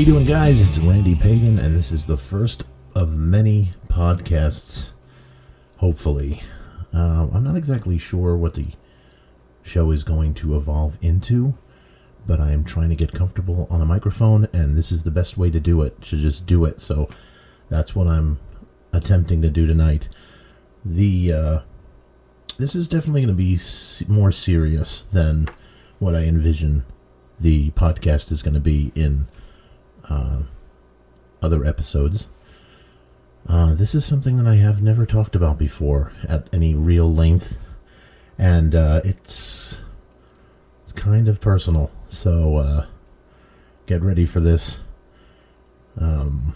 you doing, guys? It's Randy Pagan, and this is the first of many podcasts, hopefully. I'm not exactly sure what the show is going to evolve into, but I am trying to get comfortable on a microphone, and this is the best way to do it, to just do it. So that's what I'm attempting to do tonight. This is definitely going to be more serious than what I envision the podcast is going to be in other episodes. This is something that I have never talked about before at any real length, and it's kind of personal, so get ready for this, and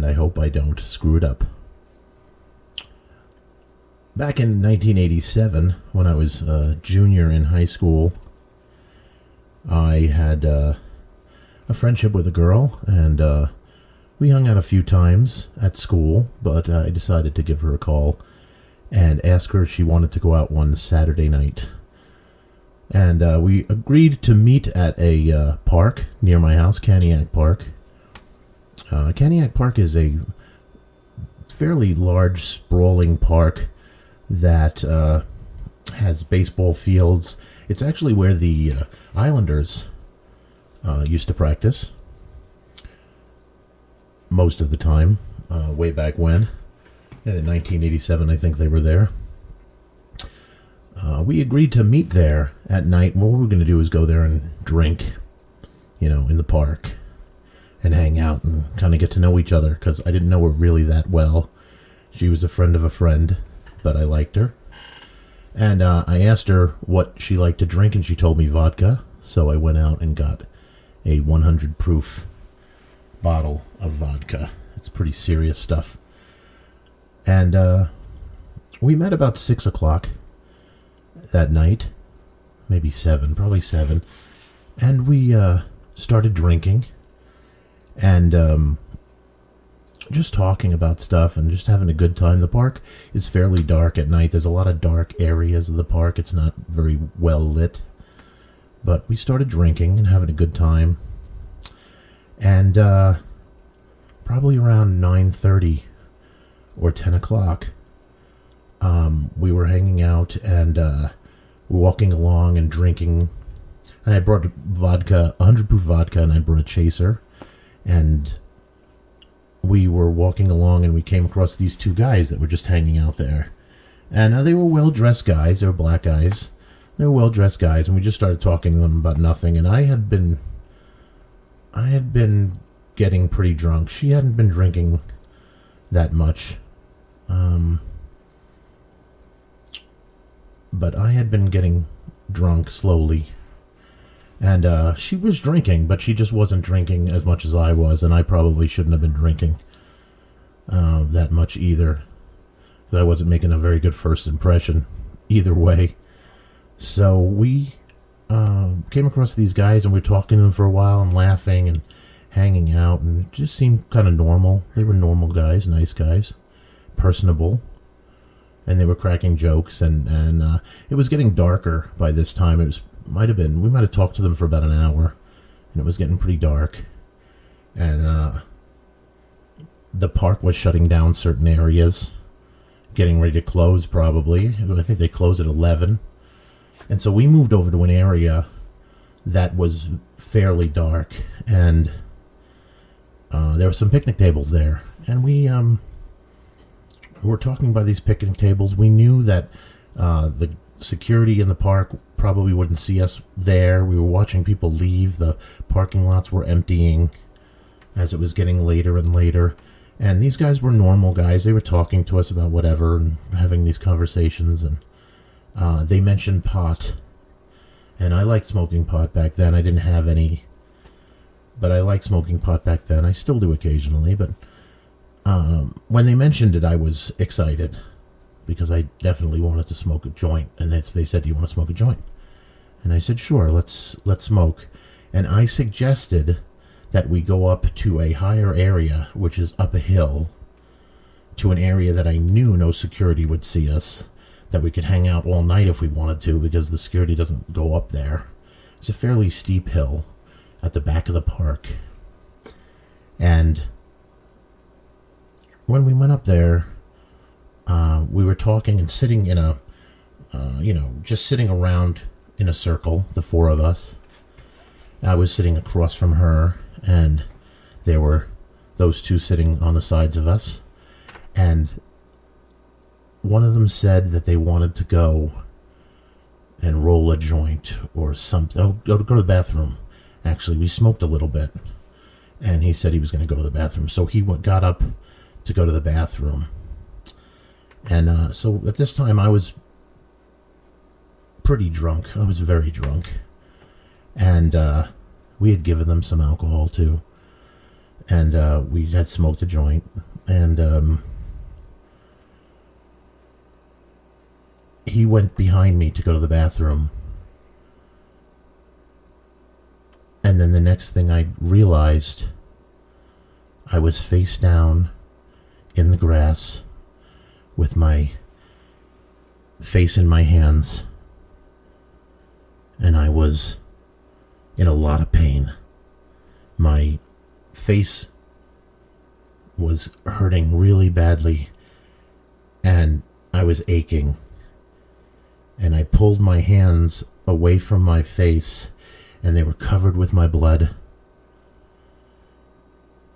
I hope I don't screw it up. Back in 1987, when I was a junior in high school, I had a friendship with a girl, and we hung out a few times at school, but I decided to give her a call and ask her if she wanted to go out one Saturday night. And we agreed to meet at a park near my house, Caniac Park. Caniac Park is a fairly large, sprawling park that has baseball fields. It's actually where the Islanders used to practice most of the time, way back when. And in 1987, I think they were there. We agreed to meet there at night. What we were going to do is go there and drink, in the park, and hang out and kind of get to know each other, because I didn't know her really that well. She was a friend of a friend, but I liked her. And I asked her what she liked to drink, and she told me vodka. So I went out and got a 100 proof bottle of vodka. It's pretty serious stuff. And we met about 6 o'clock that night. Maybe 7, probably 7. And we started drinking. And just talking about stuff and just having a good time. The park is fairly dark at night. There's a lot of dark areas of the park. It's not very well lit. But we started drinking and having a good time. And probably around 9:30 or 10 o'clock, we were hanging out and we're walking along and drinking. And I brought vodka, 100 proof vodka, and I brought a chaser. And we were walking along and we came across these two guys that were just hanging out there. And they were well-dressed guys. They were black guys. They were well-dressed guys, and we just started talking to them about nothing. And I had been getting pretty drunk. She hadn't been drinking that much. But I had been getting drunk slowly. And she was drinking, but she just wasn't drinking as much as I was, and I probably shouldn't have been drinking that much either, because I wasn't making a very good first impression either way. So we came across these guys, and we were talking to them for a while and laughing and hanging out, and it just seemed kind of normal. They were normal guys, nice guys, personable, and they were cracking jokes, and it was getting darker by this time. We might have talked to them for about an hour, and it was getting pretty dark, and the park was shutting down certain areas, getting ready to close probably. I think they closed at 11, and so we moved over to an area that was fairly dark, and there were some picnic tables there, and we were talking by these picnic tables. We knew that the security in the park probably wouldn't see us there. We were watching people leave. The parking lots were emptying as it was getting later and later. And these guys were normal guys. They were talking to us about whatever and having these conversations. And they mentioned pot. And I liked smoking pot back then. I didn't have any, but I liked smoking pot back then. I still do occasionally. But when they mentioned it, I was excited, because I definitely wanted to smoke a joint. And they said, "Do you want to smoke a joint?" And I said, "Sure, let's smoke." And I suggested that we go up to a higher area, which is up a hill, to an area that I knew no security would see us, that we could hang out all night if we wanted to, because the security doesn't go up there. It's a fairly steep hill at the back of the park. And when we went up there, we were talking and sitting in a, just sitting around in a circle, the four of us. I was sitting across from her, and there were those two sitting on the sides of us. And one of them said that they wanted to go and roll a joint or something. Oh, go to the bathroom. Actually, we smoked a little bit. And he said he was going to go to the bathroom. So he got up to go to the bathroom. And so at this time, I was pretty drunk. I was very drunk. And we had given them some alcohol, too. And we had smoked a joint. And he went behind me to go to the bathroom. And then the next thing I realized, I was face down in the grass with my face in my hands. And I was in a lot of pain. My face was hurting really badly, and I was aching. And I pulled my hands away from my face, and they were covered with my blood.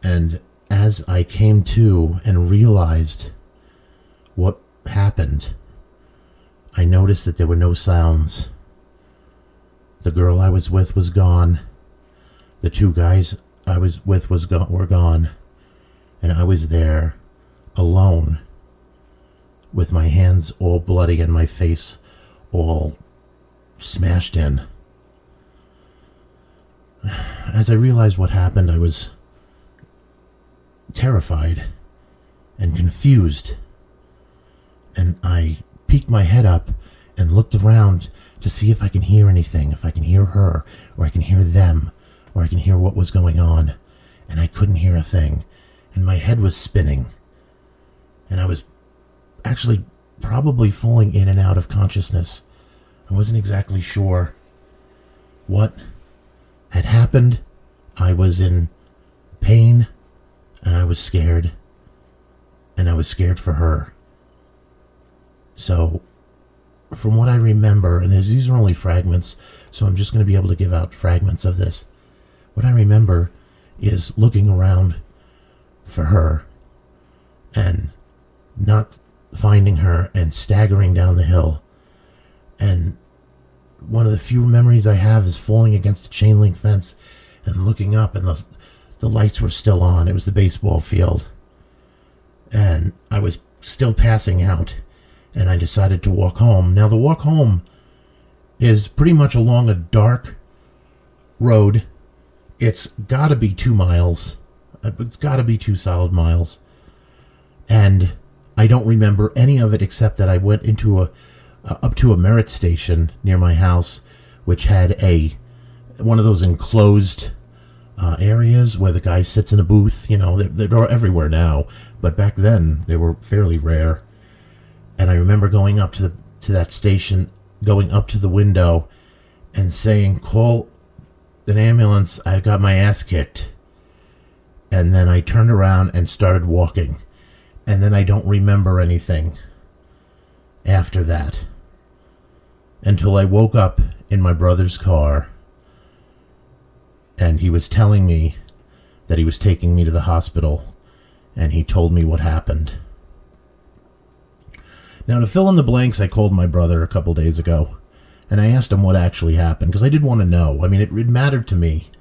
And as I came to and realized what happened, I noticed that there were no sounds. The girl I was with was gone. The two guys I was with were gone. And I was there, alone, with my hands all bloody and my face all smashed in. As I realized what happened, I was terrified and confused. And I peeked my head up and looked around to see if I can hear anything, if I can hear her, or I can hear them, or I can hear what was going on. And I couldn't hear a thing. And my head was spinning. And I was actually probably falling in and out of consciousness. I wasn't exactly sure what had happened. I was in pain, and I was scared. And I was scared for her. So, from what I remember, and these are only fragments, so I'm just going to be able to give out fragments of this. What I remember is looking around for her and not finding her and staggering down the hill. And one of the few memories I have is falling against a chain link fence and looking up, and the lights were still on. It was the baseball field. And I was still passing out. And I decided to walk home. Now, the walk home is pretty much along a dark road. It's got to be 2 miles. It's got to be 2 solid miles. And I don't remember any of it except that I went into up to a merit station near my house, which had one of those enclosed areas where the guy sits in a booth. You know, they're everywhere now. But back then, they were fairly rare. And I remember going up to that station, going up to the window and saying, "Call an ambulance, I got my ass kicked." And then I turned around and started walking. And then I don't remember anything after that. Until I woke up in my brother's car. And he was telling me that he was taking me to the hospital. And he told me what happened. Now, to fill in the blanks, I called my brother a couple days ago, and I asked him what actually happened, because I did want to know. I mean, it mattered to me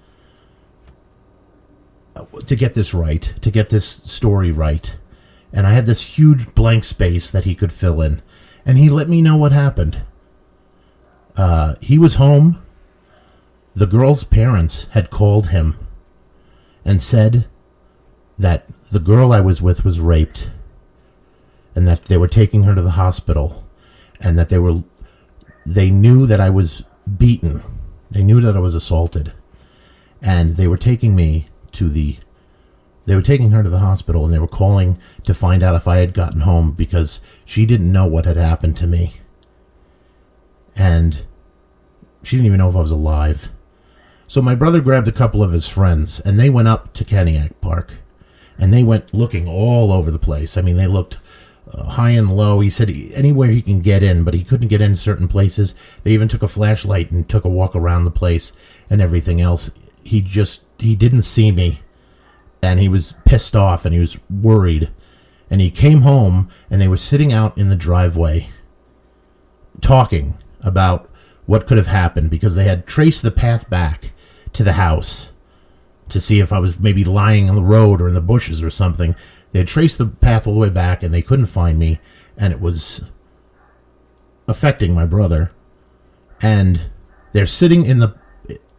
to get this right, to get this story right. And I had this huge blank space that he could fill in, and he let me know what happened. He was home. The girl's parents had called him and said that the girl I was with was raped, and that they were taking her to the hospital, and that they knew that I was beaten. They knew that I was assaulted, and they were taking her to the hospital, and they were calling to find out if I had gotten home, because she didn't know what had happened to me. And she didn't even know if I was alive. So my brother grabbed a couple of his friends, and they went up to Keniak Park, and they went looking all over the place. I mean, they looked high and low. He said anywhere he can get in, but he couldn't get in certain places. They even took a flashlight and took a walk around the place and everything else. He didn't see me, and he was pissed off, and he was worried. And he came home, and they were sitting out in the driveway talking about what could have happened, because they had traced the path back to the house to see if I was maybe lying on the road or in the bushes or something. They had traced the path all the way back, and they couldn't find me, and it was affecting my brother. And they're sitting in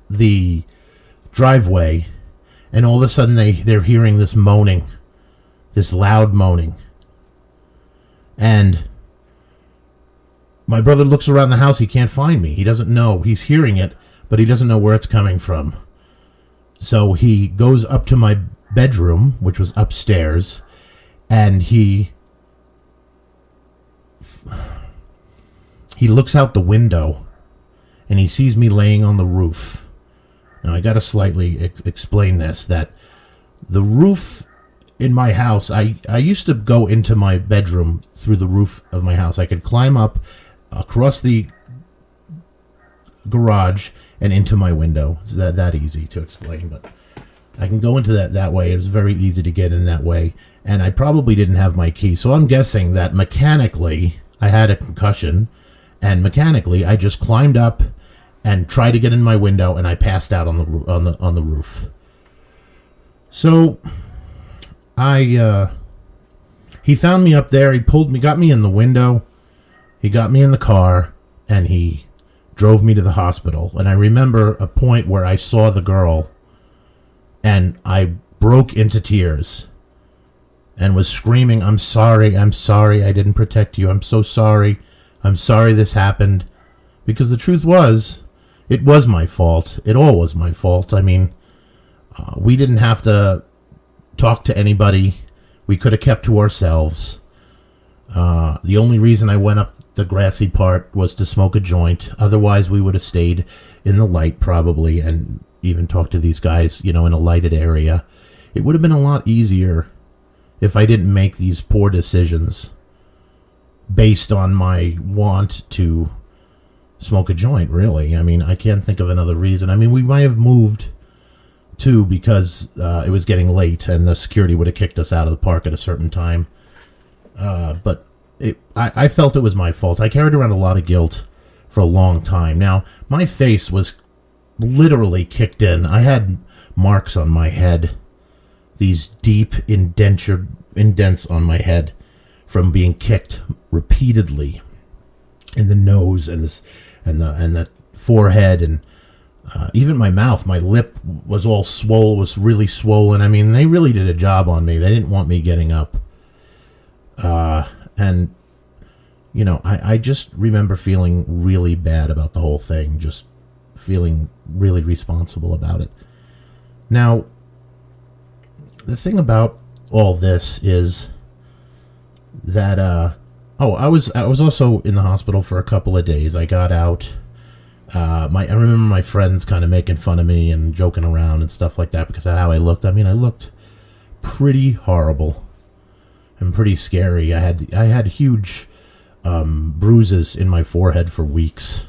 the driveway, and all of a sudden they're hearing this moaning, this loud moaning. And my brother looks around the house. He can't find me. He doesn't know. He's hearing it, but he doesn't know where it's coming from. So he goes up to my bedroom, which was upstairs, and he looks out the window, and he sees me laying on the roof. Now, I got to slightly explain this, that the roof in my house, I used to go into my bedroom through the roof of my house. I could climb up across the garage and into my window. It's that easy to explain, but I can go into that way. It was very easy to get in that way, and I probably didn't have my key. So I'm guessing that mechanically I had a concussion, and mechanically I just climbed up and tried to get in my window, and I passed out on the roof. So he found me up there. He got me in the window. He got me in the car, and he drove me to the hospital. And I remember a point where I saw the girl, and I broke into tears and was screaming, I'm sorry, I didn't protect you, I'm so sorry, I'm sorry this happened. Because the truth was, it was my fault. It all was my fault. I mean, we didn't have to talk to anybody. We could have kept to ourselves. The only reason I went up the grassy part was to smoke a joint. Otherwise, we would have stayed in the light probably and even talked to these guys, in a lighted area. It would have been a lot easier if I didn't make these poor decisions based on my want to smoke a joint, really. I mean, I can't think of another reason. I mean, we might have moved too because it was getting late and the security would have kicked us out of the park at a certain time. But I felt it was my fault. I carried around a lot of guilt for a long time. Now, my face was literally kicked in. I had marks on my head, these deep indents on my head from being kicked repeatedly in the nose and the forehead, and even my mouth. My lip was all was really swollen. I mean, they really did a job on me. They didn't want me getting up. And, I just remember feeling really bad about the whole thing, just feeling really responsible about it. Now, the thing about all this is that, I was also in the hospital for a couple of days. I got out. I remember my friends kind of making fun of me and joking around and stuff like that because of how I looked. I mean, I looked pretty horrible and pretty scary. I had huge bruises in my forehead for weeks,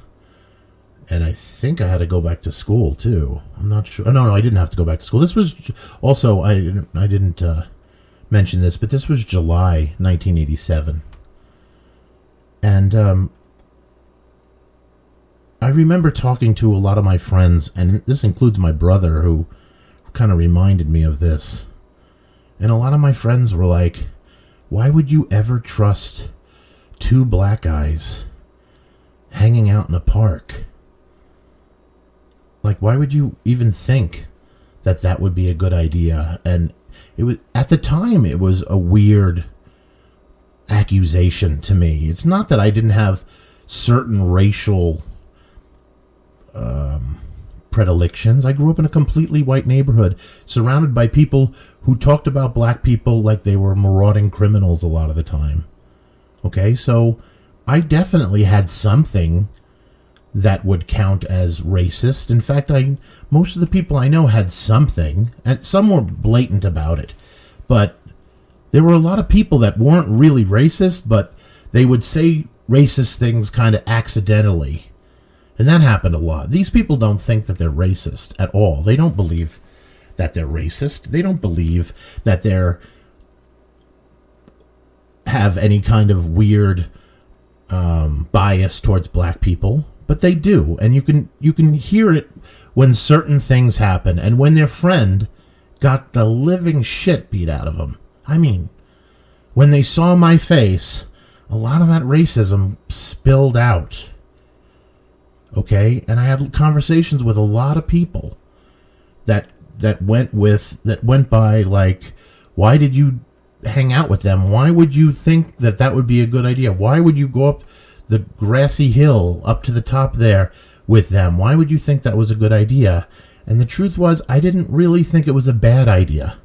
and I think I had to go back to school too. I'm not sure. No, I didn't have to go back to school. This was also I didn't mention this, but this was July 1987, and I remember talking to a lot of my friends, and this includes my brother, who kind of reminded me of this. And a lot of my friends were like, why would you ever trust two black guys hanging out in a park? Like, why would you even think that would be a good idea? And it was, at the time, it was a weird accusation to me. It's not that I didn't have certain racial predilections. I grew up in a completely white neighborhood, surrounded by people who talked about black people like they were marauding criminals a lot of the time. Okay, so I definitely had something that would count as racist. In fact, most of the people I know had something, and some were blatant about it. But there were a lot of people that weren't really racist, but they would say racist things kind of accidentally. And that happened a lot. These people don't think that they're racist at all. They don't believe that they're racist. They don't believe that they're have any kind of weird bias towards black people, but they do, and you can hear it when certain things happen, and when their friend got the living shit beat out of them. I mean, when they saw my face, a lot of that racism spilled out. Okay, and I had conversations with a lot of people that went by like, why did you hang out with them? Why would you think that would be a good idea? Why would you go up the grassy hill up to the top there with them? Why would you think that was a good idea? And the truth was, I didn't really think it was a bad idea.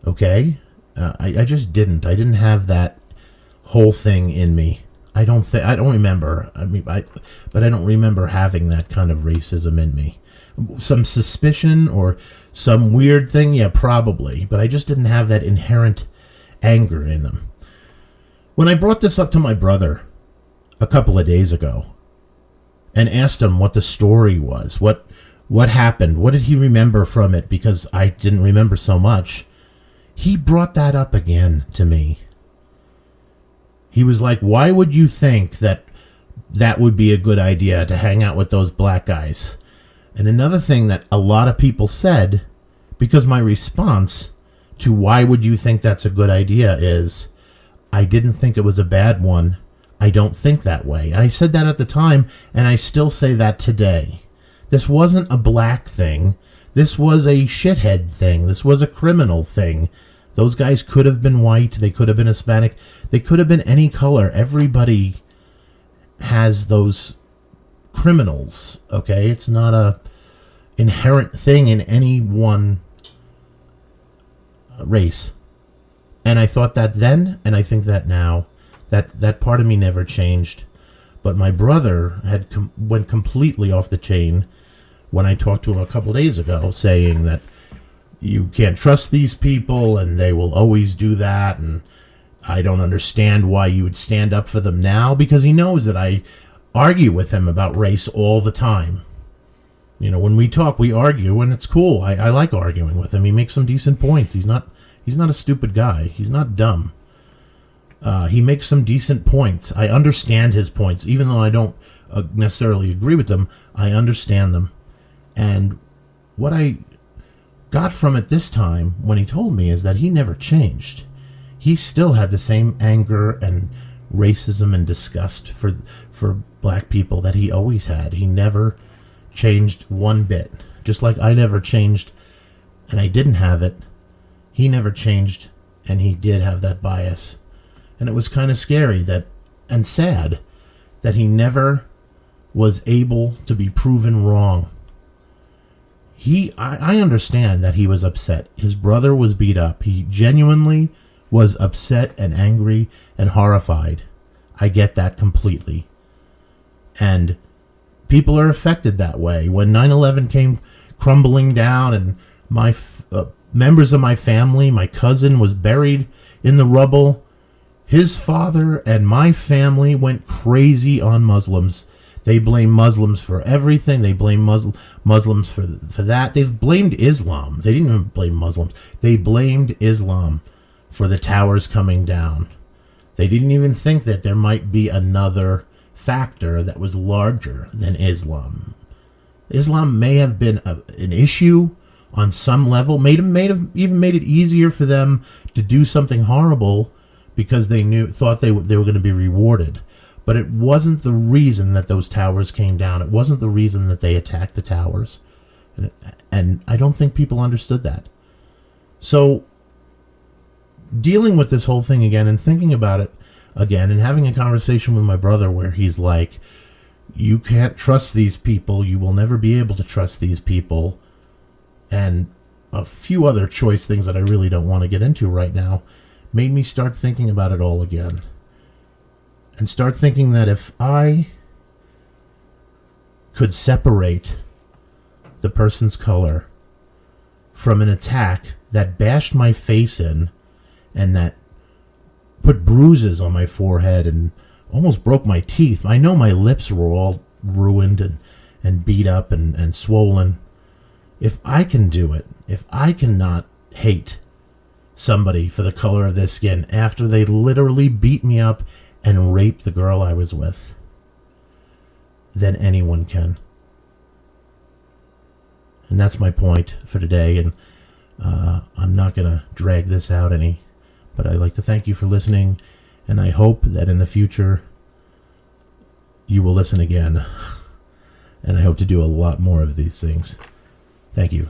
Okay? I just didn't. I didn't have that whole thing in me. I don't remember. But I don't remember having that kind of racism in me. Some suspicion or some weird thing, yeah, probably. But I just didn't have that inherent anger in them. When I brought this up to my brother a couple of days ago and asked him what the story was, what happened, what did he remember from it, because I didn't remember so much, he brought that up again to me. He was like, why would you think that would be a good idea to hang out with those black guys? And another thing that a lot of people said, because my response to why would you think that's a good idea is, I didn't think it was a bad one. I don't think that way. And I said that at the time, and I still say that today. This wasn't a black thing. This was a shithead thing. This was a criminal thing. Those guys could have been white. They could have been Hispanic. They could have been any color. Everybody has those criminals, okay? It's not a inherent thing in any one race. And I thought that then, and I think that now. That part of me never changed. But my brother went completely off the chain when I talked to him a couple days ago, saying that you can't trust these people and they will always do that, and I don't understand why you would stand up for them now, because he knows that I argue with him about race all the time. You know, when we talk, we argue, and it's cool. I like arguing with him. He makes some decent points. He's not a stupid guy. He's not dumb. He makes some decent points. I understand his points. Even though I don't necessarily agree with them, I understand them. And what I got from it this time when he told me is that he never changed. He still had the same anger and racism and disgust for black people that he always had. He never changed one bit. Just like I never changed and I didn't have it, he never changed and he did have that bias. And it was kind of scary and sad that he was able to be proven wrong. I understand that he was upset. His brother was beat up. He genuinely was upset and angry and horrified. I get that completely. And people are affected that way. When 9/11 came crumbling down and my members of my family, my cousin was buried in the rubble, his father and my family went crazy on Muslims. They blame Muslims for everything. They blame Muslims for that. They've blamed Islam. They didn't even blame Muslims. They blamed Islam for the towers coming down. They didn't even think that there might be another factor that was larger than Islam. Islam may have been an issue on some level, even made it easier for them to do something horrible because they thought they were going to be rewarded. But it wasn't the reason that those towers came down. It wasn't the reason that they attacked the towers. And I don't think people understood that. So dealing with this whole thing again and thinking about it again and having a conversation with my brother where he's like, you can't trust these people. You will never be able to trust these people. And a few other choice things that I really don't want to get into right now made me start thinking about it all again. And start thinking that if I could separate the person's color from an attack that bashed my face in and that put bruises on my forehead and almost broke my teeth. I know my lips were all ruined and beat up and swollen. If I can do it, if I cannot hate somebody for the color of their skin after they literally beat me up and raped the girl I was with, then anyone can. And that's my point for today, and I'm not going to drag this out any, but I'd like to thank you for listening, and I hope that in the future you will listen again, and I hope to do a lot more of these things. Thank you.